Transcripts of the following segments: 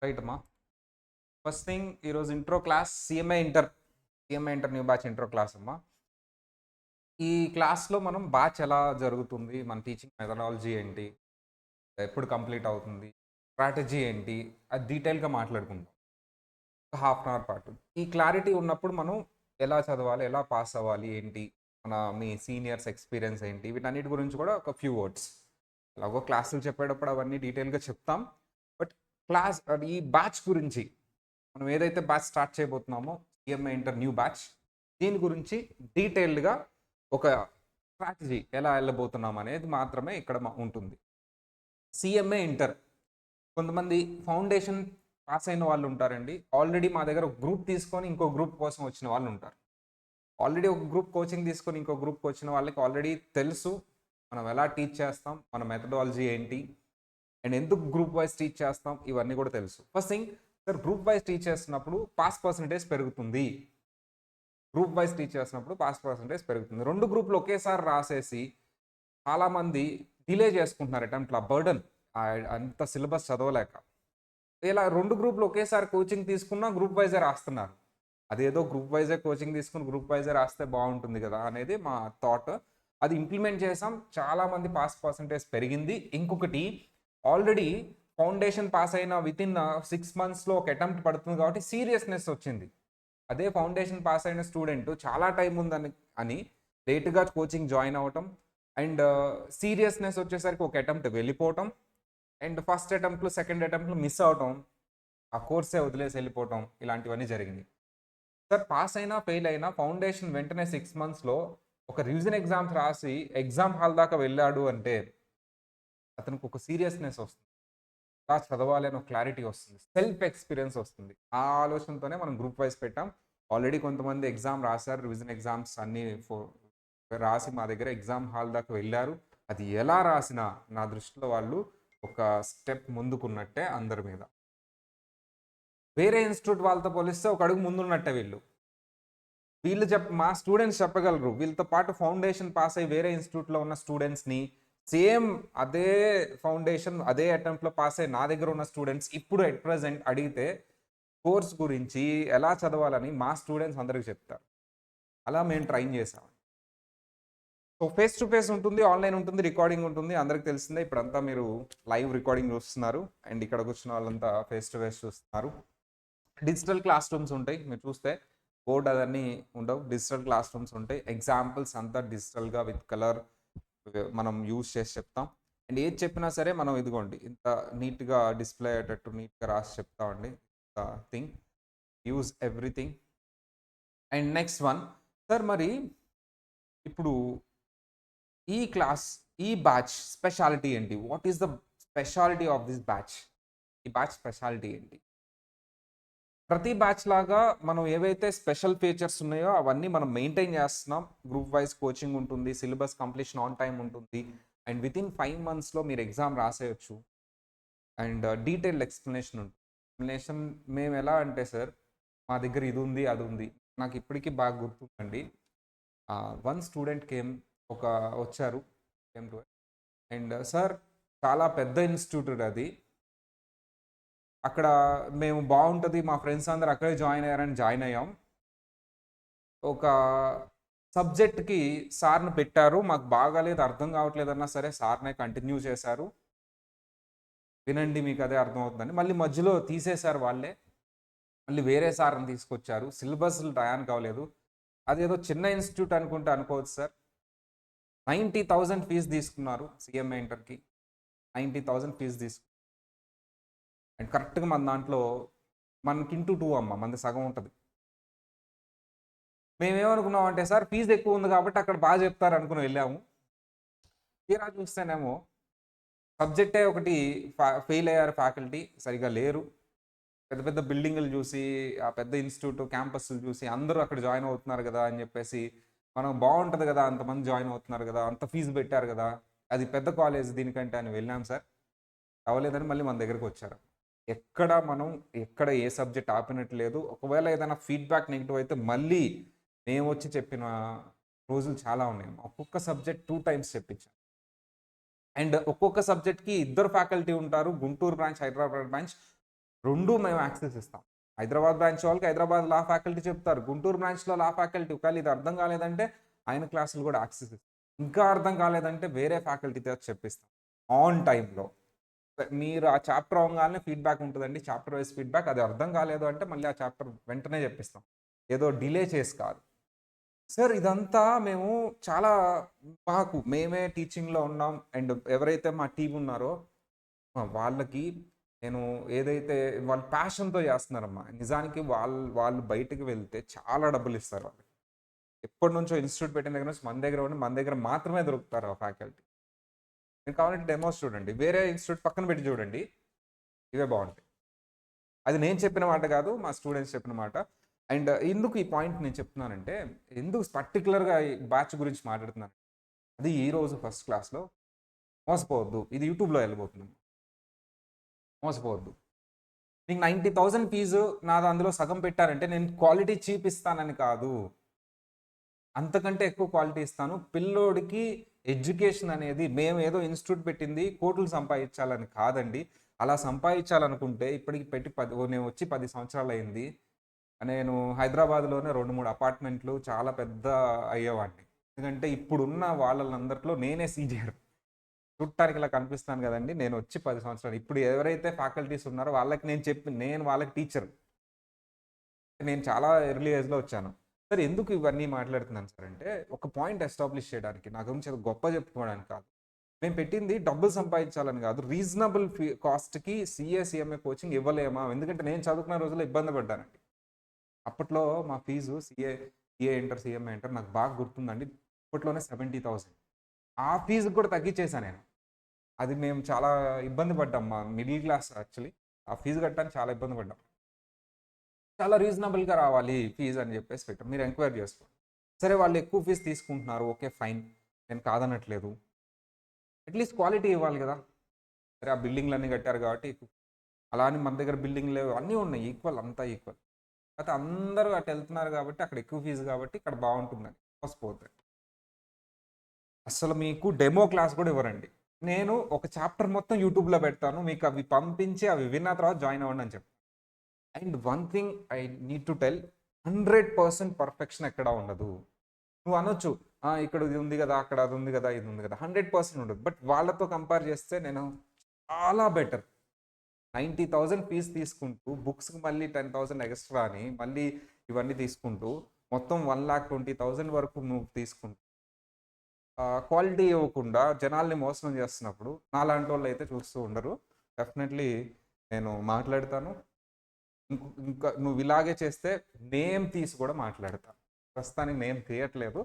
Right అమ్మా. First thing ఈరోజు intro class CMI inter new batch intro class అమ్మా. ఈ క్లాస్లో మనం బ్యాచ్ ఎలా జరుగుతుంది, మన టీచింగ్ మెథడాలజీ ఏంటి, ఎప్పుడు కంప్లీట్ అవుతుంది, స్ట్రాటజీ ఏంటి, అది డీటెయిల్గా మాట్లాడుకుంటాం హాఫ్ అన్ అవర్ పాటు. ఈ క్లారిటీ ఉన్నప్పుడు మనం ఎలా చదవాలి, ఎలా పాస్ అవ్వాలి, ఏంటి మీ సీనియర్స్ ఎక్స్పీరియన్స్ ఏంటి, వీటన్నిటి గురించి కూడా ఒక ఫ్యూ వర్డ్స్ ఎలాగో క్లాసులు చెప్పేటప్పుడు అవన్నీ డీటెయిల్గా చెప్తాం. బట్ ఈ బ్యాచ్ గురించి మనం ఏదైతే బ్యాచ్ స్టార్ట్ చేయబోతున్నామో సిఎంఐ ఇంటర్ న్యూ బ్యాచ్, దీని గురించి డీటెయిల్డ్గా ఒక స్ట్రాటజీ ఎలా వెళ్ళబోతున్నాం అనేది మాత్రమే ఇక్కడ ఉంటుంది. సిఎంఐ ఇంటర్ కొంతమంది ఫౌండేషన్ పాస్ అయిన వాళ్ళు ఉంటారండి. ఆల్రెడీ మా దగ్గర ఒక గ్రూప్ తీసుకొని ఇంకో గ్రూప్ కోసం వచ్చిన వాళ్ళు ఉంటారు. ఆల్రెడీ ఒక గ్రూప్ కోచింగ్ తీసుకొని ఇంకో గ్రూప్కి వచ్చిన వాళ్ళకి ఆల్రెడీ తెలుసు మనం ఎలా టీచ్ చేస్తాం, మన మెథడాలజీ ఏంటి, అండ్ ఎందుకు గ్రూప్ వైజ్ టీచ్ చేస్తాం, ఇవన్నీ కూడా తెలుసు. First thing sir, group wise teach చేస్తున్నప్పుడు పాస్ పర్సంటేజ్ పెరుగుతుంది. గ్రూప్ వైజ్ టీచ్ చేస్తున్నప్పుడు పాస్ పర్సంటేజ్ పెరుగుతుంది. రెండు గ్రూప్లు ఒకేసారి రాసేసి చాలామంది డిలే చేసుకుంటున్నారు అటెంప్ట్ల బర్డన్, అంత సిలబస్ చదవలేక. ఇలా రెండు గ్రూప్లు ఒకేసారి కోచింగ్ తీసుకున్నా గ్రూప్ వైజే రాస్తున్నారు. అదేదో గ్రూప్ వైజే కోచింగ్ తీసుకుని గ్రూప్ వైజే రాస్తే బాగుంటుంది కదా అనేది మా థాట్. అది ఇంప్లిమెంట్ చేసాం, చాలామంది పాస్ పర్సంటేజ్ పెరిగింది. ఇంకొకటి, ఆల్రెడీ ఫౌండేషన్ పాస్ అయిన వితిన్ 6 monthsలో ఒక అటెంప్ట్ పడుతుంది కాబట్టి సీరియస్నెస్ వచ్చింది. అదే ఫౌండేషన్ పాస్ అయిన స్టూడెంట్ చాలా టైం ఉందని లేటుగా కోచింగ్ జాయిన్ అవ్వటం, అండ్ సీరియస్నెస్ వచ్చేసరికి ఒక అటెంప్ట్ వెళ్ళిపోవటం, అండ్ ఫస్ట్ అటెంప్ట్లు సెకండ్ అటెంప్ట్లు మిస్ అవటం, ఆ కోర్సే వదిలేసి వెళ్ళిపోవటం, ఇలాంటివన్నీ జరిగింది. సార్, పాస్ అయినా ఫెయిల్ అయినా ఫౌండేషన్ వెంటనే 6 monthsలో ఒక రివిజన్ ఎగ్జామ్స్ రాసి ఎగ్జామ్ హాల్ దాకా వెళ్ళాడు అంటే అతనికి ఒక సీరియస్నెస్ వస్తుంది, ఎలా చదవాలి అని ఒక క్లారిటీ వస్తుంది, సెల్ఫ్ ఎక్స్పీరియన్స్ వస్తుంది. ఆ ఆలోచనతోనే మనం గ్రూప్ వైజ్ పెట్టాం. ఆల్రెడీ కొంతమంది ఎగ్జామ్ రాశారు, రివిజన్ ఎగ్జామ్స్ అన్నీ రాసి మా దగ్గర ఎగ్జామ్ హాల్ దాకా వెళ్ళారు. అది ఎలా రాసినా నా దృష్టిలో వాళ్ళు ఒక స్టెప్ ముందుకున్నట్టే అందరి మీద. వేరే ఇన్స్టిట్యూట్ వాళ్ళతో పోలిస్తే ఒక అడుగు ముందున్నట్టే వీళ్ళు మా స్టూడెంట్స్ చెప్పగలరు. వీళ్ళతో పాటు ఫౌండేషన్ పాస్ అయ్యి వేరే ఇన్స్టిట్యూట్లో ఉన్న స్టూడెంట్స్ని, సేమ్ అదే ఫౌండేషన్ అదే అటెంప్ట్లో పాస్ అయ్యి నా దగ్గర ఉన్న స్టూడెంట్స్ ఇప్పుడు ఎట్ ప్రజెంట్ అడిగితే కోర్స్ గురించి ఎలా చదవాలని మా స్టూడెంట్స్ అందరికీ చెప్తారు. అలా మేము ట్రైన్ చేసాం. సో ఫేస్ టు ఫేస్ ఉంటుంది, ఆన్లైన్ ఉంటుంది, రికార్డింగ్ ఉంటుంది. అందరికి తెలిసిందే, ఇప్పుడంతా మీరు లైవ్ రికార్డింగ్ చూస్తున్నారు, అండ్ ఇక్కడ కూర్చున్న వాళ్ళంతా ఫేస్ టు ఫేస్ చూస్తున్నారు. డిజిటల్ క్లాస్ రూమ్స్ ఉంటాయి, మీరు చూస్తే బోర్డ్ అవన్నీ ఉండవు, డిజిటల్ క్లాస్ రూమ్స్ ఉంటాయి. ఎగ్జాంపుల్స్ అంతా డిజిటల్గా విత్ కలర్ మనం యూజ్ చేసి చెప్తాం. అండ్ ఏది చెప్పినా సరే మనం ఇదిగోండి ఇంత నీట్గా డిస్ప్లే అయ్యేటట్టు నీట్గా రాసి చెప్తామండి. Thing use everything. And next one sir, మరి ఇప్పుడు ఈ బ్యాచ్ స్పెషాలిటీ ఏంటి? What is the speciality of this batch? ఈ బ్యాచ్ స్పెషాలిటీ ఏంటి? ప్రతి బ్యాచ్ లాగా మనం ఏవైతే స్పెషల్ ఫీచర్స్ ఉన్నాయో అవన్నీ మనం మెయింటైన్ చేస్తున్నాం. గ్రూప్ వైజ్ కోచింగ్ ఉంటుంది, సిలబస్ కంప్లీషన్ ఆన్ టైం ఉంటుంది, అండ్ వితిన్ 5 monthsలో మీరు ఎగ్జామ్ రాసేయచ్చు, అండ్ డీటెయిల్డ్ ఎక్స్ప్లెనేషన్ ఉంటుంది. ఎక్స్ప్లెనేషన్ మేము ఎలా అంటే సార్, మా దగ్గర ఇది ఉంది అది ఉంది. నాకు ఇప్పటికీ బాగా గుర్తుందండి. వన్ స్టూడెంట్ వచ్చారు అండ్ సార్, చాలా పెద్ద ఇన్స్టిట్యూట్ అది, అక్కడ మేము బాగుంటుంది, మా ఫ్రెండ్స్ అందరు అక్కడే జాయిన్ అయ్యారని జాయిన్ అయ్యాం. ఒక సబ్జెక్ట్కి సార్ని పెట్టారు, మాకు బాగాలేదు, అర్థం కావట్లేదన్నా సరే సార్నే కంటిన్యూ చేశారు. వినండి మీకు అదే అర్థమవుతుందని మళ్ళీ మధ్యలో తీసేశారు వాళ్ళే, మళ్ళీ వేరే సార్ని తీసుకొచ్చారు. సిలబస్లు టయానికి అవ్వలేదు. అదేదో చిన్న ఇన్స్టిట్యూట్ అనుకోవచ్చు సార్. 90,000 ఫీజు తీసుకున్నారు సిఎంఐ ఇంటర్కి. 90,000 ఫీజు తీసుకున్నారు. అండ్ కరెక్ట్గా మన దాంట్లో మనకి ఇంటూ 2 అమ్మ, మనది సగం ఉంటుంది. మేమేమనుకున్నాం అంటే సార్, ఫీజు ఎక్కువ ఉంది కాబట్టి అక్కడ బాగా చెప్తారు అనుకుని వెళ్ళాము. తీరా చూస్తేనేమో సబ్జెక్టే ఒకటి ఫెయిల్ అయ్యారు, ఫ్యాకల్టీ సరిగా లేరు. పెద్ద పెద్ద బిల్డింగ్లు చూసి, ఆ పెద్ద ఇన్స్టిట్యూట్ క్యాంపస్లు చూసి అందరూ అక్కడ జాయిన్ అవుతున్నారు కదా అని చెప్పేసి, మనం బాగుంటుంది కదా, అంతమంది జాయిన్ అవుతున్నారు కదా, అంత ఫీజు పెట్టారు కదా, అది పెద్ద కాలేజ్ దీనికంటే అని వెళ్ళాం సార్. అవ్వలేదని మళ్ళీ మన దగ్గరికి వచ్చారు. ఎక్కడ ఏ సబ్జెక్ట్ ఆపినట్టు లేదు. ఒకవేళ ఏదైనా ఫీడ్బ్యాక్ నెగిటివ్ అయితే మళ్ళీ మేము వచ్చి చెప్పిన రోజులు చాలా ఉన్నాయి. ఒక్కొక్క సబ్జెక్ట్ 2 times చెప్పించాను. అండ్ ఒక్కొక్క సబ్జెక్ట్కి 2 ఫ్యాకల్టీ ఉంటారు. గుంటూరు బ్రాంచ్, హైదరాబాద్ బ్రాంచ్ 2 మేము యాక్సెస్ ఇస్తాం. హైదరాబాద్ బ్రాంచ్ వాళ్ళకి హైదరాబాద్ లా ఫ్యాకల్టీ చెప్తారు. గుంటూరు బ్రాంచ్‌లో లా ఫ్యాకల్టీ ఒకవేళ ఇది అర్థం కాలేదంటే ఆయన క్లాసులు కూడా యాక్సెస్ ఇస్తాం. ఇంకా అర్థం కాలేదంటే వేరే ఫ్యాకల్టీతో చెప్పిస్తాం. ఆన్ టైమ్‌లో. మీరు ఆ చాప్టర్ అవ్వంగానే ఫీడ్‌బ్యాక్ ఉంటదండి. Chapter wise feedback. అది అర్థం కాలేదు అంటే మళ్ళీ ఆ చాప్టర్ వెంటనే చెప్పిస్తాం. ఏదో డిలే చేసి కాదు. సార్ ఇదంతా మేము చాలా మేమే టీచింగ్‌లో ఉన్నాం. అండ్ ఎవరైతే మా టీమ్ ఉన్నారో వాళ్ళకి నేను ఏదైతే వాళ్ళు ప్యాషన్‌తో చేస్తున్నారమ్మా. నిజానికి వాళ్ళు బయటికి వెళ్తే చాలా డబ్బులిస్తారు వాళ్ళకి. ఎప్పటినుంచో ఇన్‌స్టిట్యూట్ పెట్టిన దగ్గర నుంచి మన దగ్గర ఉండి, మన దగ్గర మాత్రమే దొరుకుతారు ఆ ఫ్యాకల్టీ. మీరు కావాలంటే డెమోస్ చూడండి. వేరే ఇన్‌స్టిట్యూట్ పక్కన పెట్టి చూడండి. ఇవే బావుంటాయి. అది నేను చెప్పిన మాట కాదు. మా స్టూడెంట్స్ చెప్పిన మాట. అండ్ ఎందుకు ఈ పాయింట్ నేను చెప్తున్నానంటే, ఎందుకు పర్టిక్యులర్‌గా ఈ బ్యాచ్ గురించి మాట్లాడుతున్నాను. అది ఈరోజు ఫస్ట్ క్లాస్‌లో మోసపోవద్దు. ఇది యూట్యూబ్‌లో ఎళ్ళబోతుంది. మోసపోవద్దు. నీకు 90,000 ఫీజు నాది అందులో సగం పెట్టారంటే నేను క్వాలిటీ చీప్ ఇస్తానని కాదు. అంతకంటే ఎక్కువ క్వాలిటీ ఇస్తాను. పిల్లోడికి ఎడ్యుకేషన్ అనేది మేమేదో ఇన్‌స్టిట్యూట్ పెట్టింది కోట్లు సంపాదించాలని కాదండి. అలా సంపాదించాలనుకుంటే ఇప్పటికి పెట్టి నేను వచ్చి 10 సంవత్సరాలయింది. నేను హైదరాబాద్‌లోనే 2, 3 అపార్ట్మెంట్లు చాలా పెద్ద అయ్యేవాడిని. ఎందుకంటే ఇప్పుడున్న వాళ్ళందరిలో నేనే సీనియర్. చూడటానికి ఇలా కనిపిస్తాను గదండీ! నేనొచ్చి 10 సంవత్సరాలు. ఇప్పుడు ఎవరైతే ఫ్యాకల్టీస్ ఉన్నారో వాళ్ళకి నేను వాళ్ళకి టీచర్. నేను చాలా ఎర్లీ ఏజ్‌లో వచ్చాను. సార్ ఎందుకు ఇవన్నీ మాట్లాడుతున్నాను సార్ అంటే, ఒక పాయింట్ ఎస్టాబ్లిష్ చేయడానికి. నా గురించి ఏదో గొప్ప చెప్పుకోవడానికి కాదు. మేము పెట్టింది డబ్బులు సంపాదించాలని కాదు. రీజనబుల్ కాస్ట్‌కి సీఏ, సీఎంఏ కోచింగ్ ఇవ్వలేమా? ఎందుకంటే నేను చదువుకున్న రోజుల్లో ఇబ్బంది పడ్డానండి. అప్పట్లో మా ఫీజు సీఏ ఇంటర్, సీఎంఏ ఇంటర్ నాకు బాగా గుర్తుందండి. అప్పట్లోనే 70,000. ఆ ఫీజుకి కూడా తగ్గించేసా నేను. అది మేము చాలా ఇబ్బంది పడ్డాం. మా మిడిల్ క్లాస్ యాక్చువల్లీ. ఆ ఫీజు కట్టడానికి చాలా ఇబ్బంది పడ్డాం. చాలా రీజనబుల్‌గా రావాలి ఫీజ్ అని జెప్పేసి పెట్టాం. మీరు ఎంక్వైరీ చేసుకోండి. సరే వాళ్ళు ఎక్కువ ఫీజ్ తీసుకుంటున్నారు. ఓకే. ఫైన్. నేను కాదనట్లేదు. అట్‌లీస్ట్ క్వాలిటీ ఇవ్వాలి గదా! సరే ఆ బిల్డింగ్‌లన్నీ కట్టారు కాబట్టి అలా అని మన దగ్గర బిల్డింగ్ లేవు. అన్నీ ఉన్నాయి. ఈక్వల్ అంతా ఈక్వల్. కాకపోతే అందరూ అటెళ్తున్నారు గాబట్టి అక్కడ ఎక్కువ ఫీజ్ గాబట్టి ఇక్కడ బావుంటుందని మోసపోవద్దండి. అస్సలు మీకు డెమో క్లాస్ గూడా ఇవ్వరండి. నేను ఒక చాప్టర్ మొత్తం యూట్యూబ్‌లో పెడతాను. మీకు అవి పంపించి అవి విన్న తర్వాత జాయిన్ అవ్వండి అని చెప్తాను. And one thing I need to tell 100% perfection ఎక్కడా ఉండదు. నువ్వు అనొచ్చు, ఇక్కడ ఇది ఉంది గదా! అక్కడ అది ఉంది గదా! ఇది ఉంది గదా! 100% ఉండదు. బట్ వాళ్ళతో కంపేర్ చేస్తే నేను చాలా బెటర్. 90,000 ఫీజ్ తీసుకుంటూ బుక్స్‌కి మళ్ళీ 10,000 ఎక్స్‌ట్రా అని మళ్ళీ ఇవన్నీ తీసుకుంటూ మొత్తం 1,20,000 వరకు నువ్వు తీసుకుంటూ క్వాలిటీ ఇవ్వకుండా జనాల్ని మోసం చేస్తున్నప్పుడు నాలాంటోళ్ళైతే చూస్తూ ఉండరు. డెఫినెట్‌లీ నేను మాట్లాడతాను. ఇంకా నువ్వు ఇలాగే చేస్తే నేమ్ తీసి కూడా మాట్లాడతా. ప్రస్తుతానికి నేమ్ తీయట్లేదు.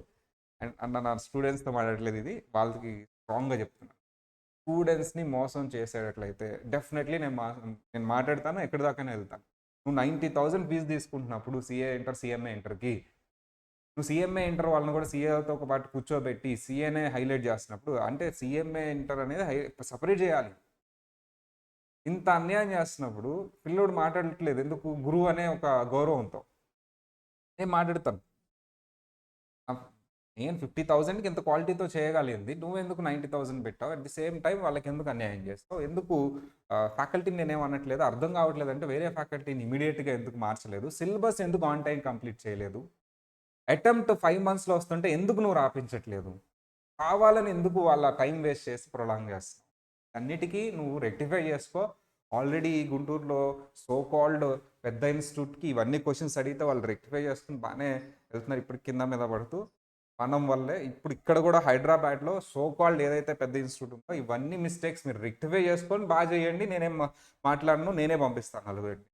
అండ్ అండ్ నా స్టూడెంట్స్‌తో మాట్లాడట్లేదు ఇది. వాళ్ళకి స్ట్రాంగ్‌గా చెప్తున్నా. స్టూడెంట్స్‌ని మోసం చేసేటట్లయితే డెఫినెట్‌లీ నేను మాట్లాడతాను. ఎక్కడి దాకైనా ఎళ్తాను. నువ్వు 90,000 ఫీజ్ తీసుకుంటున్నప్పుడు సీఏ ఇంటర్, సీఎంఏ ఇంటర్‌కి నువ్వు సీఎంఏ ఇంటర్ వాళ్ళని కూడా సీఏతో పాటు కూర్చోబెట్టి సీఏనే హైలైట్ చేస్తున్నప్పుడు అంటే సీఎంఏ ఇంటర్ అనేది సెపరేట్ చేయాలి. ఇంత అన్యాయం చేస్తున్నప్పుడు పిల్లోడు మాట్లాడట్లేదు. ఎందుకు? గురువు అనే ఒక గౌరవంతో. నేను మాట్లాడతాను. ఆహ్, నేను 50,000కి ఇంత క్వాలిటీతో చేయగలిగింది. నువ్వెందుకు 90,000 పెట్టావు? అట్ ది సేమ్ టైమ్ వాళ్ళకెందుకు అన్యాయం చేస్తావు? ఎందుకు ఫ్యాకల్టీని నేనేమనట్లేదు. అర్థం కావట్లేదంటే వేరే ఫ్యాకల్టీని ఇమ్మీడియేట్‌గా ఎందుకు మార్చలేదు? సిలబస్ ఎందుకు ఆన్ టైమ్ కంప్లీట్ చేయలేదు? అటెంప్ట్ 5 మంత్స్‌లో వస్తుంటే ఎందుకు నువ్వు రాపించట్లేదు? కావాలని ఎందుకు వాళ్ళ టైం వేస్ట్ చేసి ప్రొలాంగ్ చేస్తున్నావు? అన్నిటికి నువ్వు రెక్టిఫై చేసుకో. ఆల్రెడీ గుంటూరులో సో కాల్డ్ పెద్ద ఇన్‌స్టిట్యూట్‌కి ఇవన్నీ క్వెషన్స్ అడిగితే వాళ్ళు రెక్టిఫై చేసుకొని బానే వెళ్తున్నారు. ఇప్పుడు కింద మీద పడుతూ. మనం వల్లే ఇప్పుడు ఇక్కడ కూడా హైదరాబాద్‌లో సో కాల్డ్ ఏదైతే పెద్ద ఇన్‌స్టిట్యూట్ ఉందో ఇవన్నీ మిస్టేక్స్ మీరు రెక్టిఫై చేసుకొని చేయండి. నేనేం మాట్లాడను. నేనే పంపిస్తాను నలుగురిని.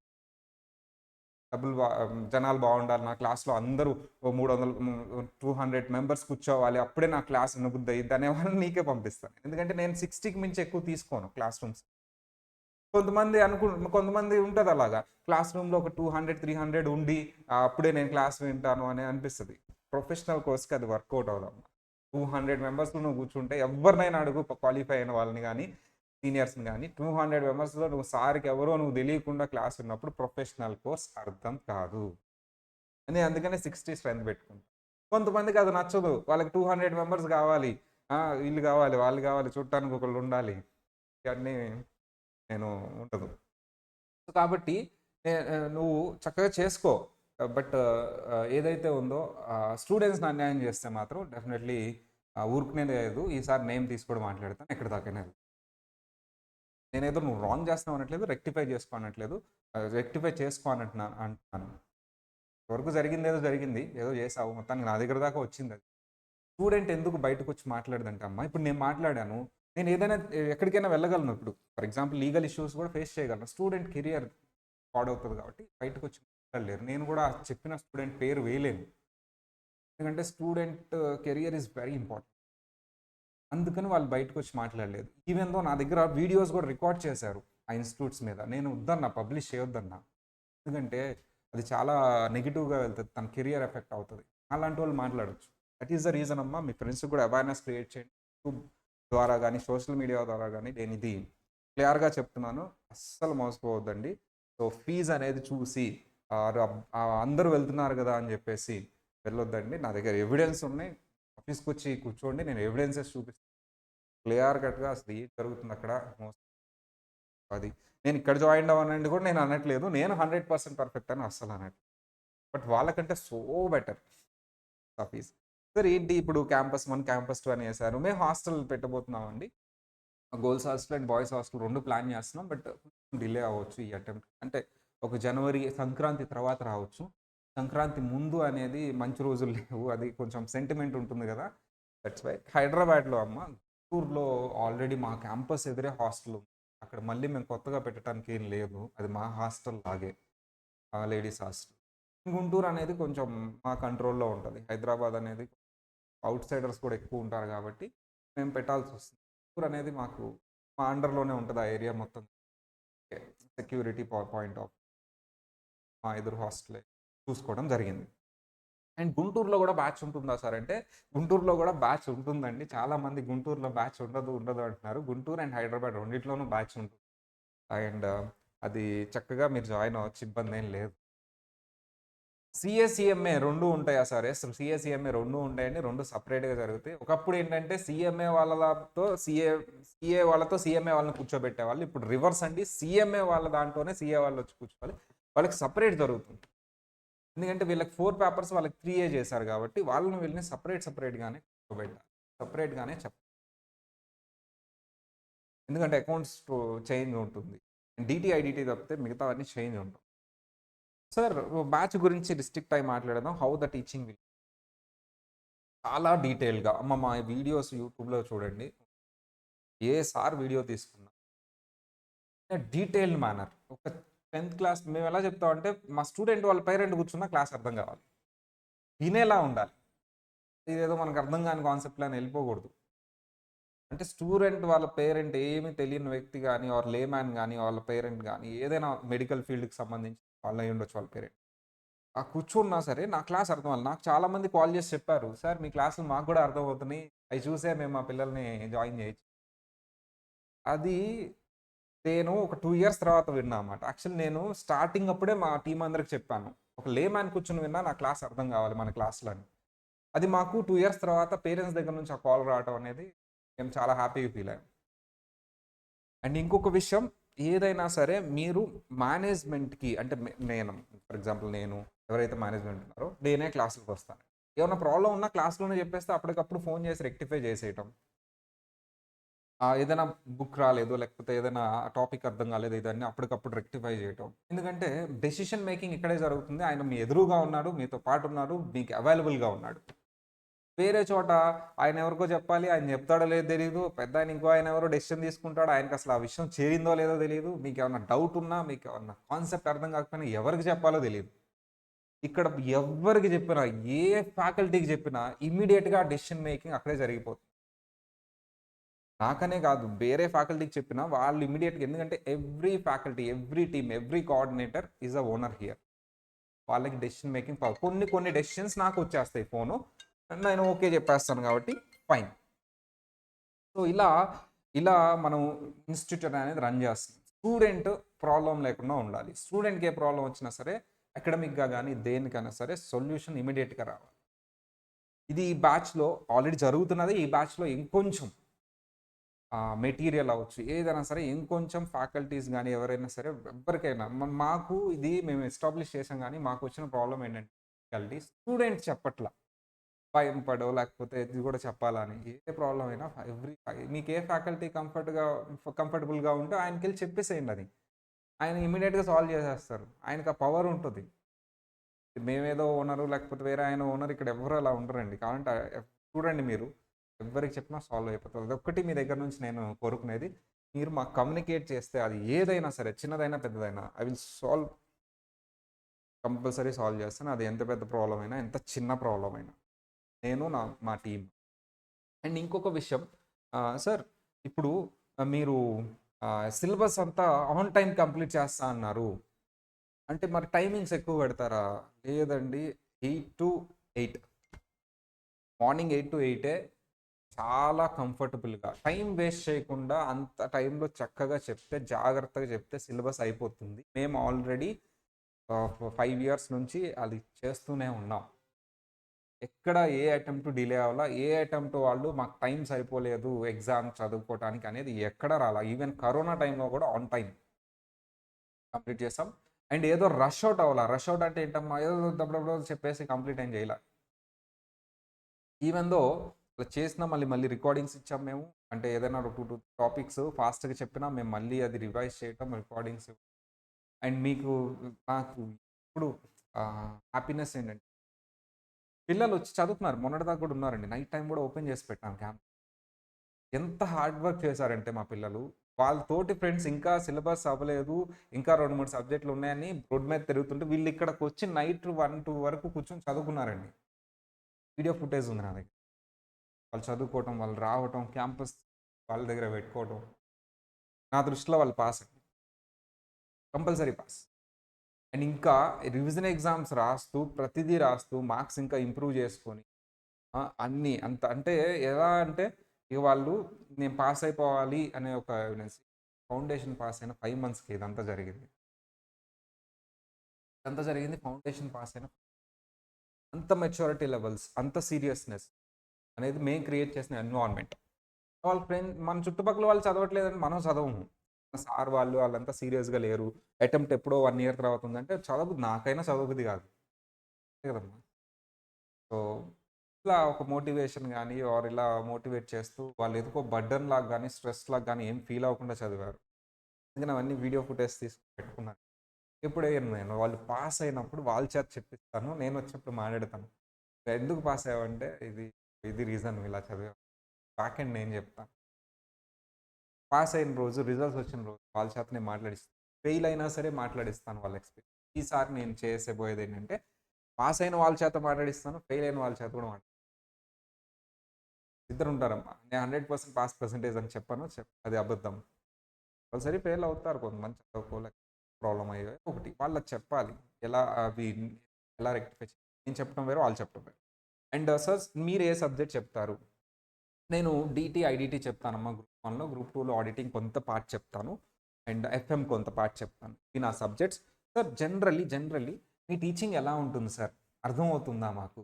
జనాలు బావుండాలి. నా క్లాస్‌లో అందరూ ఓ 300 200 మెంబర్స్ కూర్చోవాలి. అప్పుడే నా క్లాస్ వినబుద్ధి అయ్యిద్ది అనేవాళ్ళని నీకే పంపిస్తాను. ఎందుకంటే నేను 60కి మించి ఎక్కువ తీసుకోను క్లాస్ రూమ్స్. కొంతమంది ఉంటదలాగా. క్లాస్ రూమ్‌లో ఒక 200, 300 ఉండి అప్పుడే నేను క్లాస్ వింటాను అని అనిపిస్తది. ప్రొఫెషనల్ కోర్స్‌కి అది వర్కౌట్ అవ్వదమ్మా. 200 మెంబర్స్‌లో నువ్వు కూర్చుంటే ఎవ్వరినైనా అడుగు క్వాలిఫై అయిన వాళ్ళని గాని, సీనియర్స్‌ని గాని 200 మెంబర్స్‌లో నువ్వు సార్‌కి ఎవరో నువ్వు తెలియకుండా క్లాస్ విన్నప్పుడు ప్రొఫెషనల్ కోర్స్ అర్థం కాదు. నేను అందుకనే 60 స్ట్రెంత్ పెట్టుకుంటా. కొంతమందికి అది నచ్చదు. వాళ్ళకి 200 మెంబర్స్ గావాలి. వీళ్ళు గావాలి, వాళ్ళు గావాలి, చూడటానికి ఒకళ్ళుండాలి. ఇయన్నీ నేను ఉండదు. సో కాబట్టి నువ్వు చక్కగా చేసుకో. బట్ ఏదైతే ఉందో స్టూడెంట్స్‌ని అన్యాయం చేస్తే మాత్రం డెఫినెట్‌లీ ఊరుకునేది లేదు. ఈసారి నేమ్ తీసి కూడా మాట్లాడతాను. ఎక్కడి దాకైనా వెళ్తాను. నేనేదో నువ్వు రాంగ్ చేస్తున్నావు అనట్లేదు. రెక్టిఫై చేసుకో అనట్లేదు. రెక్టిఫై చేసుకో అంటున్నాను. వరకు జరిగిందేదో జరిగింది. ఏదో చేసావు. మొత్తానికి నా దగ్గర దాకా వచ్చిందది. స్టూడెంట్ ఎందుకు బయటకొచ్చి మాట్లాడదంటే అమ్మ, ఇప్పుడు నేను మాట్లాడాను. నేను ఏదైనా ఎక్కడికైనా వెళ్ళగలను ఇప్పుడు. ఫర్ ఎగ్జాంపుల్ లీగల్ ఇష్యూస్ కూడా ఫేస్ చేయగలను. స్టూడెంట్ కెరియర్ పాడవుతది కాబట్టి బయటకొచ్చి మాట్లాడలేరు. నేను కూడా చెప్పిన స్టూడెంట్ పేరు వేయలేను. ఎందుకంటే student career is very important. అందుకని వాళ్ళు బయటకొచ్చి మాట్లాడలేదు. ఈవెన్ దో నా దగ్గర వీడియోస్ కూడా రికార్డ్ చేశారు ఆ ఇన్‌స్టిట్యూట్స్ మీద. నేను వద్దన్నా, పబ్లిష్ చేయొద్దన్నా. ఎందుకంటే అది చాలా నెగెటివ్‌గా వెళ్తది. తన కెరియర్ ఎఫెక్ట్ అవుతది. అలాంటి వాళ్ళు మాట్లాడొచ్చు. దట్ ఈస్ ద రీజన్ అమ్మా. మీ ఫ్రెండ్స్‌కి కూడా అవేర్‌నెస్ క్రియేట్ చేయండి. యూట్యూబ్ ద్వారా గానీ, సోషల్ మీడియా ద్వారా గానీ నేనిది క్లియర్‌గా చెప్తున్నాను. అస్సలు మోసపోవద్దండి. సో, ఫీజ్ అనేది చూసి అందరూ వెళ్తున్నారు గదా అని జెప్పేసి వెళ్ళొద్దండి. నా దగ్గర ఎవిడెన్స్ ఉన్నాయి. ఆఫీస్‌కొచ్చి కూర్చోండి. నేను ఎవిడెన్సెస్ చూపిస్తాను. క్లియర్ కట్‌గా అసలు ఏం జరుగుతుందక్కడ అది. నేను ఇక్కడ జాయిన్ అవ్వనండి కూడా నేను అనట్లేదు. నేను 100% పర్ఫెక్ట్ అని అస్సలు అనట్లేదు. బట్ వాళ్ళకంటే సో బెటర్ ఆఫీస్. సార్ ఏంటి ఇప్పుడు క్యాంపస్ 1, క్యాంపస్ 2 అని ఏసారు. మేము హాస్టల్ పెట్టబోతున్నామండి. Girls hostel and boys hostel 2 plan చేస్తున్నాం. బట్ డిలే అవ్వచ్చు ఈ అటెంప్ట్. అంటే ఒక జనవరి సంక్రాంతి తర్వాత రావచ్చు. సంక్రాంతి ముందు అనేది మంచి రోజులు లేవు. అది కొంచెం సెంటిమెంట్ ఉంటుంది గదా! That's why. హైదరాబాద్‌లో అమ్మ, గుంటూరులో ఆల్రెడీ మా క్యాంపస్ ఎదురే హాస్టల్ ఉంది. అక్కడ మళ్ళీ మేము కొత్తగా పెట్టడానికి ఏం లేదు. అది మా హాస్టల్ లాగే. Ladies hostel. గుంటూరు అనేది కొంచెం మా కంట్రోల్‌లో ఉంటది. హైదరాబాద్ అనేది ఔట్‌సైడర్స్ కూడా ఎక్కువ ఉంటారు కాబట్టి మేము పెట్టాల్సొస్తుంది. గుంటూరు అనేది మాకు మా అండర్‌లోనే ఉంటది ఆ ఏరియా మొత్తం. సెక్యూరిటీ పాయింట్ ఆఫ్ మా ఎదురు హాస్టలే చూసుకోవడం జరిగింది. అండ్ గుంటూరులో గూడా బ్యాచ్ ఉంటుందా సార్ అంటే, గుంటూరులో గూడా బ్యాచ్ ఉంటుందండి. చాలామంది గుంటూరులో బ్యాచ్ ఉండదు, ఉండదు అంటున్నారు. గుంటూరు అండ్ హైదరాబాద్ రెండిట్లోనూ బ్యాచ్ ఉంటుంది. అండ్ అది చక్కగా మీరు జాయిన్ అవ్వచ్చు. ఇబ్బందేం లేదు. సీఏ, సీఎంఏ 2 ఉంటాయా సార్? యెస్. సీఏ, సీఎంఏ 2 ఉంటాయండి. 2 సెపరేట్‌గా జరుగుతాయి. ఒకప్పుడు ఏంటంటే సీఎంఏ వాళ్ళతో సీఏ వాళ్ళతో సీఎంఏ వాళ్ళని కూర్చోబెట్టేవాళ్ళు. ఇప్పుడు రివర్స్ అండి. సీఎంఏ వాళ్ళ దాంట్లోనే సీఏ వాళ్ళొచ్చి కూర్చోవాలి. వాళ్ళకి సెపరేట్ జరుగుతుంది. ఎందుకంటే వీళ్ళకి 4 పేపర్స్ వాళ్ళకి 3 చేశారు కాబట్టి వాళ్ళని వీళ్ళని సెపరేట్‌గానే కూర్చోబెట్టాలి. సెపరేట్‌గానే ఎందుకంటే అకౌంట్స్ చేంజ్ ఉంటుంది. డీటీ, ఐడీటీ తప్పితే మిగతావన్నీ చేంజ్ ఉండవు. సార్ బ్యాచ్ గురించి రిస్ట్రిక్ట్ అయ్యి మాట్లాడదాం. హౌ ద టీచింగ్ విల్ చాలా డీటెయిల్‌గా అమ్మ మా వీడియోస్ యూట్యూబ్‌లో చూడండి. ఏ సార్ వీడియో తీసుకున్నా డీటెయిల్డ్ మేనర్. ఒక 10థ్ క్లాస్ మేమెలా చెప్తామంటే మా స్టూడెంట్ వాళ్ళ పేరెంట్ కూర్చున్నా క్లాస్ అర్థం కావాలి. వినేలా ఉండాలి. ఇదేదో మనకు అర్థం కాని కాన్సెప్ట్‌లని వెళ్ళిపోకూడదు. అంటే స్టూడెంట్ వాళ్ళ పేరెంట్ ఏమి తెలియని వ్యక్తి గాని, ఆర్ లేమ్యాన్ గాని, వాళ్ళ పేరెంట్ గాని, ఏదైనా మెడికల్ ఫీల్డ్‌కి సంబంధించి వాళ్ళయ్యుండొచ్చు వాళ్ళ పేరెంట్. కూర్చున్నా సరే నా క్లాస్ అర్థం అవ్వాలి. నాకు చాలామంది కాల్ చేసి చెప్పారు. "సార్ మీ క్లాసులు మాకు కూడా అర్థమవుతున్నాయి. అయి చూసే మేము మా పిల్లల్ని జాయిన్ చేయొచ్చు." అది నేను ఒక 2 ఇయర్స్ తర్వాత విన్నా అనమాట. యాక్చువల్లీ నేను స్టార్టింగ్ అప్పుడే మా టీమ్ అందరికి చెప్పాను. ఒక లేమ్యాన్ కూర్చొని విన్నా నా క్లాస్ అర్థం కావాలి మన క్లాస్‌లో అని. అది మాకు 2 ఇయర్స్ తర్వాత పేరెంట్స్ దగ్గర నుంచి ఆ కాల్ రావటం అనేది మేము చాలా హ్యాపీగా ఫీల్ అయ్యాం. అండ్ ఇంకొక విషయం ఏదైనా సరే మీరు మేనేజ్‌మెంట్‌కి అంటే నేను ఫర్ ఎగ్జాంపుల్ నేను ఎవరైతే మేనేజ్‌మెంట్ ఉన్నారో నేనే క్లాస్‌లకొస్తాను. ఏమన్నా ప్రాబ్లమ్ ఉన్నా క్లాస్‌లోనే చెప్పేస్తే అప్పటికప్పుడు ఫోన్ చేసి రెక్టిఫై చేసేయటం. ఏదైనా బుక్ రాలేదు లేకపోతే ఏదైనా టాపిక్ అర్థం కాలేదు ఇదన్నీ అప్పటికప్పుడు రెక్టిఫై చేయటం. ఎందుకంటే డెసిషన్ మేకింగ్ ఇక్కడే జరుగుతుంది. ఆయన మీ ఎదురుగా ఉన్నాడు, మీతో పాటు ఉన్నారు, మీకు అవైలబుల్‌గా ఉన్నాడు. వేరే చోట ఆయన ఎవరికో చెప్పాలి. ఆయన చెప్తాడో లేదో తెలీదు. పెద్దాయన ఇంకో ఆయన ఎవరో డెసిషన్ తీసుకుంటాడు. ఆయనకసలు ఆ విషయం చేరిందో లేదో తెలీదు. మీకేమన్నా డౌట్ ఉన్నా, మీకేమన్నా కాన్సెప్ట్ అర్థం కాకపోయినా ఎవరికి చెప్పాలో తెలీదు. ఇక్కడ ఎవ్వరికి చెప్పినా, ఏ ఫ్యాకల్టీకి చెప్పినా ఇమ్మీడియేట్‌గా డెసిషన్ మేకింగ్ అక్కడే జరిగిపోతుంది. నాకనే కాదు వేరే ఫ్యాకల్టీకి చెప్పినా వాళ్ళు ఇమ్మీడియేట్‌గా ఎందుకంటే every faculty, every team, every coordinator is a owner here. వాళ్ళకి డెసిషన్ మేకింగ్ పవర్. కొన్ని డెసిషన్స్ నాకొచ్చేస్తాయి ఫోను. నేను ఓకే చెప్పేస్తాను కాబట్టి ఫైన్. సో, ఇలా మనం ఇన్‌స్టిట్యూట్ అనేది రన్ చేస్తుంది. స్టూడెంట్ ప్రాబ్లమ్ లేకుండా ఉండాలి. స్టూడెంట్‌కి ఏ ప్రాబ్లమ్ వచ్చినా సరే అకాడమిక్‌గా గాని, దేనికైనా సరే సొల్యూషన్ ఇమ్మీడియేట్‌గా రావాలి. ఇది ఈ బ్యాచ్‌లో ఆల్రెడీ జరుగుతున్నది. ఈ బ్యాచ్‌లో ఇంకొంచెం మెటీరియల్ అవ్వచ్చు, ఏదైనా సరే ఇంకొంచెం ఫ్యాకల్టీస్ గానీ, ఎవరైనా సరే ఎవ్వరికైనా మాకు ఇది మేము ఎస్టాబ్లిష్ చేసాం గానీ, మాకొచ్చిన ప్రాబ్లమ్ ఏంటంటే ఫ్యాకల్టీ స్టూడెంట్స్ చెప్పట్ల. భయం పడో, లేకపోతే ఇది గూడా చెప్పాలా అని. ఏ ప్రాబ్లమ్ అయినా మీకే ఫ్యాకల్టీ కంఫర్టబుల్‌గా ఉంటే ఆయనకెళ్ళి చెప్పేసేయండి అది. ఆయన ఇమ్మీడియేట్‌గా సాల్వ్ చేసేస్తారు. ఆయనకు ఆ పవర్ ఉంటది. మేమేదో ఓనరు, లేకపోతే వేరే ఆయన ఓనర్, ఇక్కడ ఎవ్వరు అలా ఉండరండి. కావాలంటే చూడండి మీరు. ఎవ్వరికి చెప్పినా సాల్వ్ అయిపోతది. అదొక్కటి మీ దగ్గర నుంచి నేను కోరుకునేది. మీరు మాకు కమ్యూనికేట్ చేస్తే అది ఏదైనా సరే, చిన్నదైనా, పెద్దదైనా ఐ విల్ కంపల్సరీ సాల్వ్ చేస్తాను. అది ఎంత పెద్ద ప్రాబ్లమ్ అయినా, ఎంత చిన్న ప్రాబ్లమ్ అయినా. నేను మా టీమ్. అండ్ ఇంకొక విషయం, సార్ ఇప్పుడు మీరు సిలబస్ అంతా ఆన్ టైమ్ కంప్లీట్ చేస్తా అన్నారు. అంటే మరి టైమింగ్స్ ఎక్కువ పెడతారా? లేదండి, 8-8 మార్నింగ్ 8-8 చాలా కంఫర్టబుల్‌గా టైం వేస్ట్ చేయకుండా అంత టైంలో చక్కగా చెప్తే, జాగ్రత్తగా చెప్తే సిలబస్ అయిపోతుంది. మేము ఆల్రెడీ 5 ఇయర్స్ నుంచి అది చేస్తూనే ఉన్నాం. ఎక్కడ ఏ అటెంప్ట్ డిలే అవ్వలా. ఏ అటెంప్ట్ వాళ్ళు మాకు టైం సరిపోలేదు ఎగ్జామ్ చదువుకోవటానికి అనేది ఎక్కడ రాలా. ఈవెన్ కరోనా టైంలో కూడా ఆన్ టైం కంప్లీట్ చేసాం. అండ్ ఏదో రష్ ఔట్ అవ్వాలా. రష్ ఔట్ అంటే ఏంటమ్మా, ఏదో దబదబ చెప్పేసి కంప్లీట్ ఏం చేయలా. ఈవెన్ దో అలా చేసినా మళ్ళీ మళ్ళీ రికార్డింగ్స్ ఇచ్చాం మేము. అంటే ఏదైనా 2 టాపిక్స్ ఫాస్ట్‌గా చెప్పినా మేము మళ్ళీ అది రివైజ్ చేయటం, రికార్డింగ్స్. అండ్ నాకు ఇప్పుడు హ్యాపీనెస్ ఏంటంటే పిల్లలొచ్చి చదువుతున్నారు. మొన్నటిదాకా కూడా ఉన్నారండి. నైట్ టైమ్ కూడా ఓపెన్ చేసి పెట్టాను క్యాంప్. ఎంత హార్డ్ వర్క్ చేశారంటే మా పిల్లలు, వాళ్ళ తోటి ఫ్రెండ్స్ ఇంకా సిలబస్ అవ్వలేదు, ఇంకా 2, 3 సబ్జెక్టులు ఉన్నాయని రోడ్ మీద తిరుగుతుంటే వీళ్ళు ఇక్కడికొచ్చి నైట్ 1, 2 వరకు కూర్చొని చదువుకున్నారండి. వీడియో ఫుటేజ్ ఉంది నా దగ్గర. వాళ్ళు చదువుకోవటం, వాళ్ళు రావటం, క్యాంపస్ వాళ్ళ దగ్గర పెట్టుకోవటం. నా దృష్టిలో వాళ్ళు పాస్ అండి. Compulsory pass. అండ్ ఇంకా రివిజన్ ఎగ్జామ్స్ రాస్తూ, ప్రతిదీ రాస్తూ, మార్క్స్ ఇంకా ఇంప్రూవ్ చేసుకొని, అన్నీ అంత అంటే ఎలా అంటే ఇక వాళ్ళు నేను పాస్ అయిపోవాలి అనే ఒక ఎవిడెన్స్. ఫౌండేషన్ పాస్ అయిన 5 మంత్స్‌కి ఇదంతా జరిగింది. ఇదంతా జరిగింది ఫౌండేషన్ పాస్ అయిన అంత మెచ్యూరిటీ లెవెల్స్, అంత సీరియస్‌నెస్ అనేది మేము క్రియేట్ చేసిన ఎన్విరాన్మెంట్. వాళ్ళ మన చుట్టుపక్కల వాళ్ళు చదవట్లేదని మనం చదవము. సార్ వాళ్ళు వాళ్ళంతా సీరియస్‌గా లేరు. అటెంప్ట్ ఎప్పుడో 1 ఇయర్ తర్వాత ఉందంటే నాకైనా చదవబుద్ధి కాదు. అంతే కదమ్మా! సో, ఇలా ఒక మోటివేషన్ గాని ఆర్ ఇలా మోటివేట్ చేస్తూ వాళ్ళు ఎందుకో బర్డెన్ లాగా గాని, స్ట్రెస్ లాగా గాని ఏం ఫీల్ అవ్వకుండా చదివారు. అందుకని అవన్నీ వీడియో ఫుటేజ్ తీసి పెట్టుకున్నాను. ఎప్పుడైనా నేను వాళ్ళు పాస్ అయినప్పుడు వాళ్ళ చేత చెప్పిస్తాను. నేను వచ్చినప్పుడు మాట్లాడతాను. ఎందుకు పాస్ అయ్యావంటే ఇది రీజన్ ఇలా చదివావు. బ్యాక్ ఎండ్ నేను చెప్తాను. పాస్ అయిన రోజు, రిజల్ట్స్ వచ్చిన రోజు వాళ్ళ చేత నేను మాట్లాడిస్తాను. ఫెయిల్ అయినా సరే మాట్లాడిస్తాను వాళ్ళ ఎక్స్‌పీరియన్స్. ఈసారి నేను చేసేబోయేదేంటంటే, పాస్ అయిన వాళ్ళ చేత మాట్లాడిస్తాను. ఫెయిల్ అయిన వాళ్ళ చేత కూడా ఇద్దరుంటారమ్మా. నేను 100% పాస్ పర్సెంటేజ్ అని చెప్పను. అది అబద్ధం. కంపల్సరీ ఫెయిల్ అవుతారు కొంతమంది చదువుకోలేక ప్రాబ్లమ్ అయ్యాయి. ఒకటి వాళ్ళకి చెప్పాలి. అవి ఎలా రెక్టిఫై చేయాలి. నేను చెప్పడం వేరు, వాళ్ళు చెప్పడం వేరు. అండ్ సార్ మీరు ఏ సబ్జెక్ట్ చెప్తారు? నేను డీటీ, ఐడీటీ చెప్తానమ్మా గ్రూప్ 1లో. గ్రూప్ 2లో ఆడిటింగ్ కొంత పార్ట్ చెప్తాను. అండ్ ఎఫ్ఎం కొంత పార్ట్ చెప్తాను. ఇవి నా సబ్జెక్ట్స్. సార్ జనరల్లీ మీ టీచింగ్ ఎలా ఉంటుంది సార్? అర్థమవుతుందా మాకు?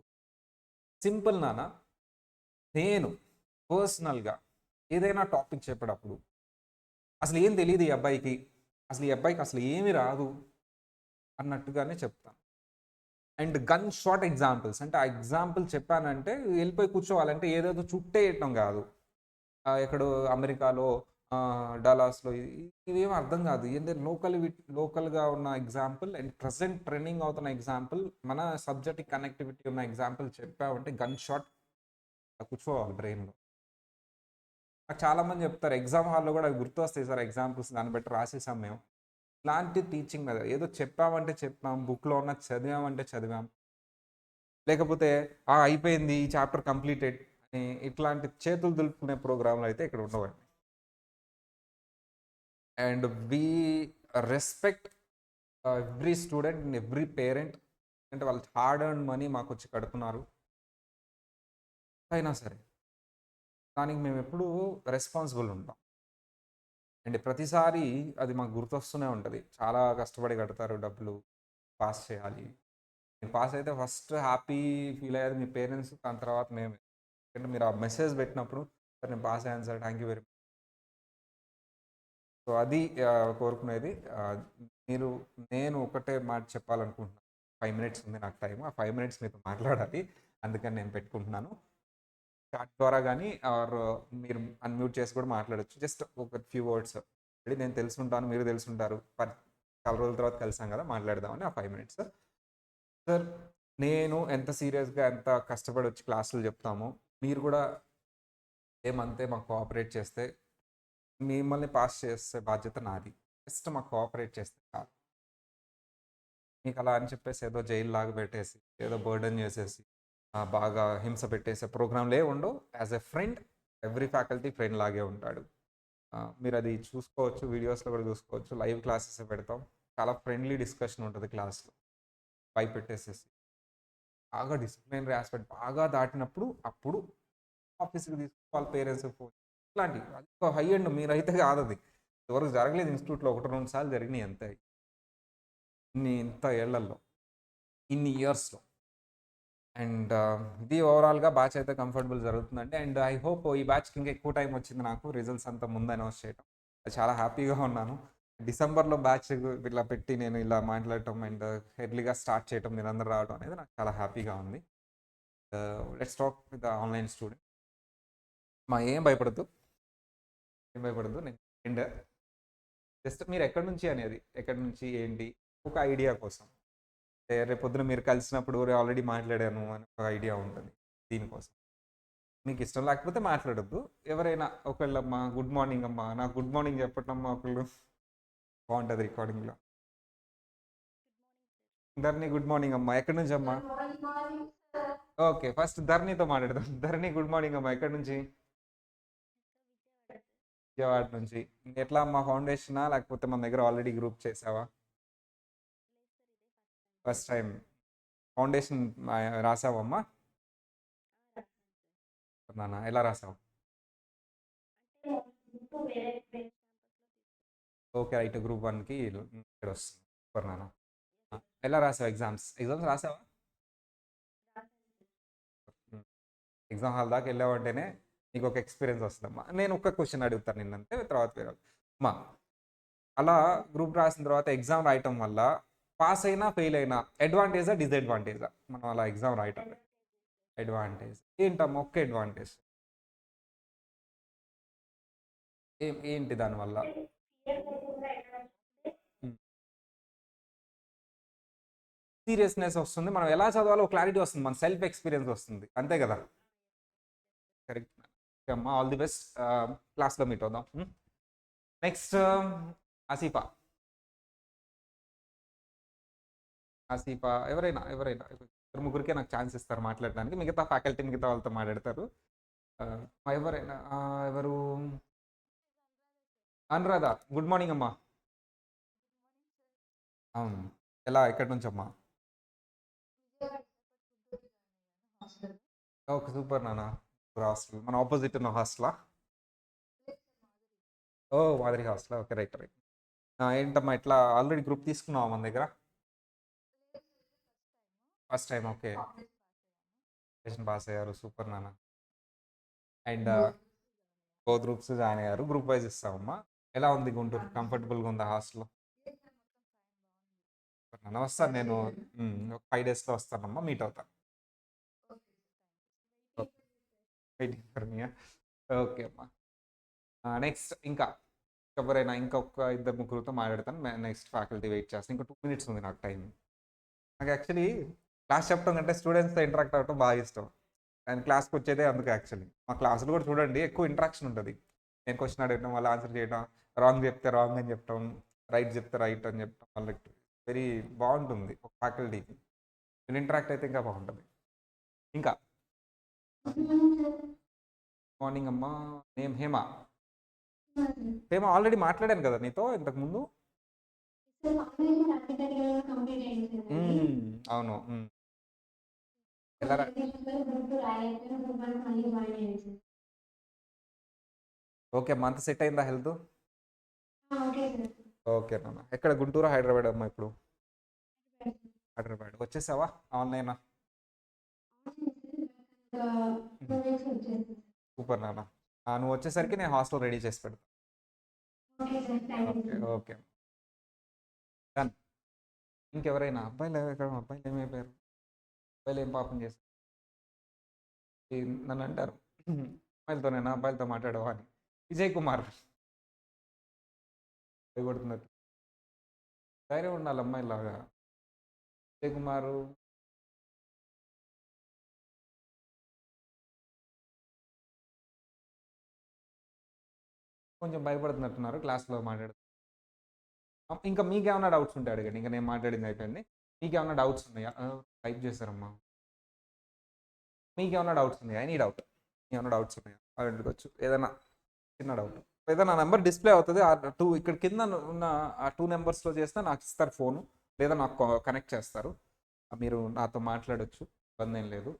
సింపుల్ నాన్న. నేను పర్సనల్‌గా ఏదైనా టాపిక్ చెప్పేటప్పుడు అసలు ఏం తెలీదు ఈ అబ్బాయికి. అసలు ఈ అబ్బాయికి అసలు ఏమి రాదు అన్నట్టుగానే చెప్తాను. అండ్ గన్ షాట్ ఎగ్జాంపుల్స్ అంటే ఆ ఎగ్జాంపుల్ చెప్పానంటే వెళ్ళిపోయి కూర్చోవాలంటే ఏదేదో చుట్టేయటం కాదు. ఎక్కడో అమెరికాలో, డల్లాస్‌లో ఇవేమి అర్థం కాదు. ఏంది లోకల్‌గా ఉన్న ఎగ్జాంపుల్ అండ్ ప్రెజెంట్ ట్రెండింగ్ అవుతున్న ఎగ్జాంపుల్, మన సబ్జెక్ట్‌కి కనెక్టివిటీ ఉన్న ఎగ్జాంపుల్ చెప్పావంటే గన్ షాట్ కూర్చోవాలి బ్రెయిన్‌లో. నాకు చాలామంది చెప్తారు ఎగ్జామ్ హాల్‌లో కూడా అవి గుర్తొస్తాయి సార్ ఎగ్జాంపుల్స్, దాన్ని బట్టి రాసేసాం మేము. ఇలాంటి టీచింగ్ మీద ఏదో చెప్పామంటే చెప్పాం, బుక్‌లో ఉన్నది చదివామంటే చదివాం. లేకపోతే అయిపోయింది ఈ చాప్టర్ కంప్లీటెడ్ అని ఇట్లాంటి చేతులు దులుపుకునే ప్రోగ్రామ్‌లు అయితే ఇక్కడ ఉండవండి. And we respect every student and every parent. అంటే వాళ్ళు హార్డ్ ఎర్న్ మనీ మాకొచ్చి కడుతున్నారు. అయినా సరే దానికి మేము ఎప్పుడూ రెస్పాన్సిబుల్ ఉంటాం. అండ్ ప్రతిసారి అది మాకు గుర్తొస్తూనే ఉంటది. చాలా కష్టపడి కడతారు డబ్బులు. పాస్ చేయాలి. నేను పాస్ అయితే ఫస్ట్ హ్యాపీ ఫీల్ అయ్యేది మీ పేరెంట్స్. దాని తర్వాత మేమే. ఎందుకంటే మీరు ఆ మెసేజ్ పెట్టినప్పుడు, "సార్ నేను పాస్ అయ్యాను sir. Thank you very much." So అది కోరుకునేది. మీరు నేను ఒకటే మాట చెప్పాలనుకుంటున్నాను. 5 మినిట్స్ ఉంది నాకు టైం. ఆ 5 మినిట్స్ మీతో మాట్లాడాలి. అందుకని నేను పెట్టుకుంటున్నాను. చాట్ ద్వారా గానీ ఆర్ మీరు అన్‌మ్యూట్ చేసి కూడా మాట్లాడొచ్చు. జస్ట్ ఒక ఫ్యూ వర్డ్స్. నేను తెలుసుంటాను, మీరు తెలుసుంటారు. చాలా రోజుల తర్వాత కలిసాం కదా! మాట్లాడదామని ఆ 5 మినిట్స్. సార్, నేను ఎంత సీరియస్‌గా, ఎంత కష్టపడి వచ్చి క్లాసులు చెప్తామో, మీరు కూడా సేమ్ అంతే మాకు కోఆపరేట్ చేస్తే, మిమ్మల్ని పాస్ చేసే బాధ్యత నాది. జస్ట్ మాకు కోఆపరేట్ చేస్తే చాలు. మీకు అలా అని చెప్పేసి ఏదో జైల్లాగా పెట్టేసి, ఏదో బర్డెన్ చేసేసి, బాగా హింస పెట్టేసే ప్రోగ్రామ్‌లు ఏవి ఉండవు. As a friend, every faculty friend లాగే ఉంటాడు. మీరు అది చూసుకోవచ్చు. వీడియోస్‌లో కూడా చూసుకోవచ్చు. లైవ్ క్లాసెస్ పెడతాం. చాలా ఫ్రెండ్లీ డిస్కషన్ ఉంటుంది క్లాస్‌లో. భయపెట్టేసేసి. బాగా డిసిప్లినరీ ఆస్పెక్ట్ బాగా దాటినప్పుడు అప్పుడు ఆఫీస్‌కి తీసుకొని వాళ్ళ పేరెంట్స్‌కి ఫోన్ ఇట్లాంటివి. అది ఒక హై ఎండ్ మీరైతే కాదది. ఇంతవరకు జరగలేదు ఇన్‌స్టిట్యూట్‌లో 1, 2 సార్లు జరిగినాయి అంతే. ఇంత ఏళ్లలో, ఇన్ని ఇయర్స్‌లో. అండ్ ఇది ఓవరాల్‌గా బ్యాచ్ అయితే కంఫర్టబుల్ జరుగుతుందండి. అండ్ ఐ హోప్ ఈ బ్యాచ్‌కి ఇంకా ఎక్కువ టైం వచ్చింది నాకు రిజల్ట్స్ అంతా ముందు అనౌన్స్ చేయడం. చాలా హ్యాపీగా ఉన్నాను. డిసెంబర్‌లో బ్యాచ్ ఇట్లా పెట్టి నేను ఇలా మాట్లాడటం అండ్ ఎర్లీగా స్టార్ట్ చేయటం మీరందరూ రావడం అనేది నాకు చాలా హ్యాపీగా ఉంది. Let's talk with the online student. ఏం భయపడొద్దు. ఏం భయపడొద్దు. నేను ఫ్రెండ్. జస్ట్ మీరు ఎక్కడి నుంచి అనేది, ఎక్కడి నుంచి ఏంటి ఒక ఐడియా కోసం. రేపొద్దున మీరు కలిసినప్పుడు ఆల్రెడీ మాట్లాడాను అని ఒక ఐడియా ఉంటుంది దీనికోసం. మీకు ఇష్టం లేకపోతే మాట్లాడొద్దు. ఎవరైనా ఒకళ్ళమ్మా గుడ్ మార్నింగ్ అమ్మా, నాకు గుడ్ మార్నింగ్ చెప్పటం ఒకళ్ళు బాగుంటుంది రికార్డింగ్లో. ధరణి గుడ్ మార్నింగ్ అమ్మా, ఎక్కడి నుంచి అమ్మా? ఓకే, ఫస్ట్ ధరణితో మాట్లాడదాం. ధరణి గుడ్ మార్నింగ్ అమ్మా, ఎక్కడి నుంచి? విజయవాడ నుంచి. ఎట్లా అమ్మా, ఫౌండేషనా లేకపోతే మన దగ్గర ఆల్రెడీ గ్రూప్ చేసావా? ఫస్ట్ టైం ఫౌండేషన్ రాసావమ్మా? నాన్న ఎలా రాసావు? Okay, right. గ్రూప్ 1కి ఇక్కడ వస్తుంది. సూపర్ నాన్న. ఎలా రాసావు ఎగ్జామ్స్? ఎగ్జామ్స్ రాసావా? ఎగ్జామ్ హాల్ దాకా వెళ్ళావంటేనే నీకు ఒక ఎక్స్పీరియన్స్ వస్తుందమ్మా. నేను ఒక్క క్వశ్చన్ అడుగుతాను నిన్నంతే, తర్వాత వేరే అమ్మా. అలా గ్రూప్ రాసిన తర్వాత ఎగ్జామ్ రాయటం వల్ల పాస్ అయినా ఫెయిల్ అయినా అడ్వాంటేజా డిసడ్వాంటేజా మనం అలా ఎగ్జామ్ రాయటం? అడ్వాంటేజ్. ఏంటమ్మా ఒక్క అడ్వాంటేజ్? ఏంటి దానివల్ల? సీరియస్నెస్ వస్తుంది. మనం ఎలా చదవాలో క్లారిటీ వస్తుంది. మన సెల్ఫ్ ఎక్స్పీరియన్స్ వస్తుంది. అంతే కదా? కరెక్ట్. అమ్మా, ఆల్ ది బెస్ట్. క్లాస్లో మీట్ అవుదాం. నెక్స్ట్ ఆసిఫా. ఆసిఫా ఎవరైనా ఎవరైనా ఇద్దరు ముగ్గురికే నాకు ఛాన్స్ ఇస్తారు మాట్లాడడానికి. మిగతా ఫ్యాకల్టీ మిగతా వాళ్ళతో మాట్లాడతారు. ఎవరైనా ఎవరు? అనురాధ గుడ్ మార్నింగ్ అమ్మా. అవును. ఎలా, ఎక్కడి నుంచి అమ్మా? ఓకే, సూపర్ నాన్న. హాస్టల్ మన ఆపోజిట్ ఉన్న హాస్టలా? ఓ, మాదిరి హాస్టల్. Okay, right right. ఏంటమ్మా ఇట్లా ఆల్రెడీ గ్రూప్ తీసుకున్నావా మన దగ్గర? First time. ఓకే, పాస్ అయ్యారు. సూపర్ నాన్న. అండ్ బోత్ గ్రూప్స్ జాయిన్ అయ్యారు. గ్రూప్ వైజ్ ఇస్తామమ్మా. ఎలా ఉంది గుంటూరు? కంఫర్టబుల్గా ఉందా హాస్టల్? వస్తాను నేను. ఒక 5 డేస్లో వస్తానమ్మా, మీట్ అవుతాను. Waiting for me. ఓకే అమ్మా. నెక్స్ట్ ఇంకా ఎవరైనా ఇంకొక ఇద్దరు ముగ్గురుతో మాట్లాడతాను. నెక్స్ట్ ఫ్యాకల్టీ వెయిట్ చేస్తాను. ఇంకా 2 మినిట్స్ ఉంది నాకు టైం. నాకు యాక్చువల్లీ క్లాస్ చెప్పడం కంటే స్టూడెంట్స్తో ఇంటరాక్ట్ అవ్వడం బాగా ఇష్టం. అండ్ క్లాస్కి వచ్చేదే అందుకు యాక్చువల్లీ. మా క్లాసులు కూడా చూడండి, ఎక్కువ ఇంటరాక్షన్ ఉంటుంది. నేను క్వశ్చన్ అడగడం, వాళ్ళు ఆన్సర్ చేయడం, రాంగ్ చెప్తే రాంగ్ అని చెప్పడం, రైట్ చెప్తే రైట్ అని చెప్పడం, వాళ్ళకి వెరీ బాగుంటుంది ఒక ఫ్యాకల్టీకి. నేను ఇంటరాక్ట్ అయితే ఇంకా బాగుంటుంది. ఇంకా మార్నింగ్ అమ్మా. నేమ్ హేమ. హేమ ఆల్రెడీ మాట్లాడాను కదా నీతో ఇంతకు ముందు. అవును. ఎలా ఓకే అమ్మా, అంత సెట్ అయిందా హెల్త్? ఓకే నాన్న. ఎక్కడ, గుంటూరు హైదరాబాద్ అమ్మా ఇప్పుడు? హైదరాబాద్ వచ్చేసావా? ఆన్లైనా? సూపర్ నాన్న. నువ్వు వచ్చేసరికి నేను హాస్టల్ రెడీ చేసి పెడతాను. ఓకే. ఓకే. డన్. ఇంకెవరైనా అబ్బాయిలు ఏమైపోయారు? అబ్బాయిలు ఏం పాపం చేశారు? నన్ను అంటారు అమ్మాయిలతోనేనా అబ్బాయిలతో మాట్లాడవా అని. విజయ్ కుమార్ కొడుతున్నారు. ధైర్యం ఉండాలి అమ్మాయిలాగా. విజయ్ కుమారు కొంచెం భయపడుతున్నట్టున్నారు క్లాస్లో మాట్లాడుతూ. ఇంకా మీకేమన్నా డౌట్స్ ఉంటే అడగండి. ఇంకా నేను మాట్లాడింది అయిపోయింది. మీకేమన్నా డౌట్స్ ఉన్నాయా? టైప్ చేశారమ్మా. మీకేమన్నా డౌట్స్ ఉన్నాయా? Any doubt. ఏమన్నా డౌట్స్ ఉన్నాయా? అడగచ్చు. ఏదైనా చిన్న డౌట్. లేదా నా నెంబర్ డిస్ప్లే అవుతుంది. ఆ ఇక్కడ కింద ఉన్న ఆ 2 నెంబర్స్లో చేస్తే నాకు ఇస్తారు ఫోను. లేదా నాకు కనెక్ట్ చేస్తారు. మీరు నాతో మాట్లాడొచ్చు. ఇబ్బంది ఏం లేదు.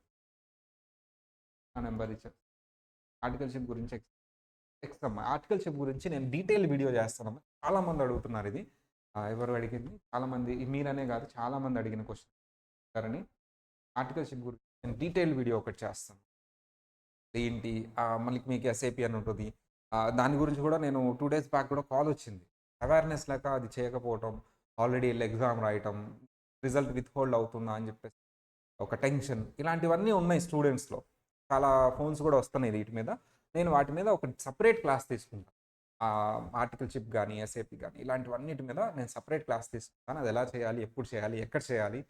ఆ నెంబర్ ఇచ్చారు. ఆర్టికల్షిప్ గురించి అమ్మా. ఆర్టికల్షిప్ గురించి నేను డీటెయిల్ వీడియో చేస్తానమ్మా. చాలామంది అడుగుతున్నారు ఇది. ఎవరు అడిగింది? చాలామంది మీరనే కాదు చాలామంది అడిగిన క్వశ్చన్ అని. ఆర్టికల్షిప్ గురించి నేను డీటెయిల్ వీడియో ఒకటి చేస్తాను. ఏంటి మళ్ళీ మీకు ఎస్ఏపి అని ఉంటుంది. దాని గురించి కూడా నేను 2 డేస్ బ్యాక్ కూడా కాల్ వచ్చింది. అవేర్నెస్ లేక అది చేయకపోవటం, ఆల్రెడీ వెళ్ళి ఎగ్జామ్ రాయటం, రిజల్ట్ విత్ హోల్డ్ అవుతుందా అని చెప్పేసి ఒక టెన్షన్, ఇలాంటివన్నీ ఉన్నాయి స్టూడెంట్స్లో. చాలా ఫోన్స్ కూడా వస్తున్నాయి వీటి మీద. నేను వాటి మీద ఒక సపరేట్ క్లాస్ తీసుకుంటాను. ఆర్టికల్షిప్ కానీ ఎస్ఏపి కానీ ఇలాంటివన్నిటి మీద నేను సపరేట్ క్లాస్ తీసుకుంటాను. అది ఎలా చేయాలి, ఎప్పుడు చేయాలి, ఎక్కడ చేయాలి,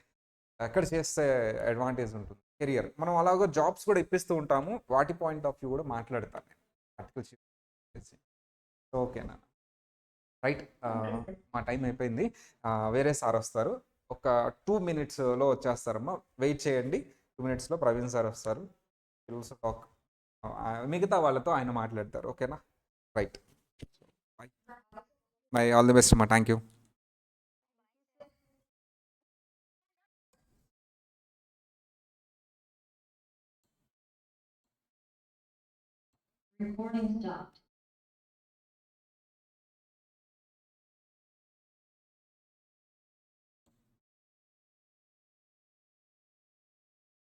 ఎక్కడ చేస్తే అడ్వాంటేజ్ ఉంటుంది, కెరియర్. మనం అలాగో జాబ్స్ కూడా ఇప్పిస్తూ ఉంటాము. వాటి పాయింట్ ఆఫ్ వ్యూ కూడా మాట్లాడతాను నేను ఆర్టికల్షిప్. ఓకేనా? రైట్. మా టైం అయిపోయింది. వేరే సార్ వస్తారు. ఒక 2 మినిట్స్లో వచ్చేస్తారమ్మా. వెయిట్ చేయండి. 2 మినిట్స్లో ప్రవీణ్ సార్ వస్తారు. టాక్. మిగతా వాళ్ళతో ఆయన మాట్లాడతారు. ఓకేనా? Right. Bye. Bye. All the best అమ్మా. Thank you. Recording stopped.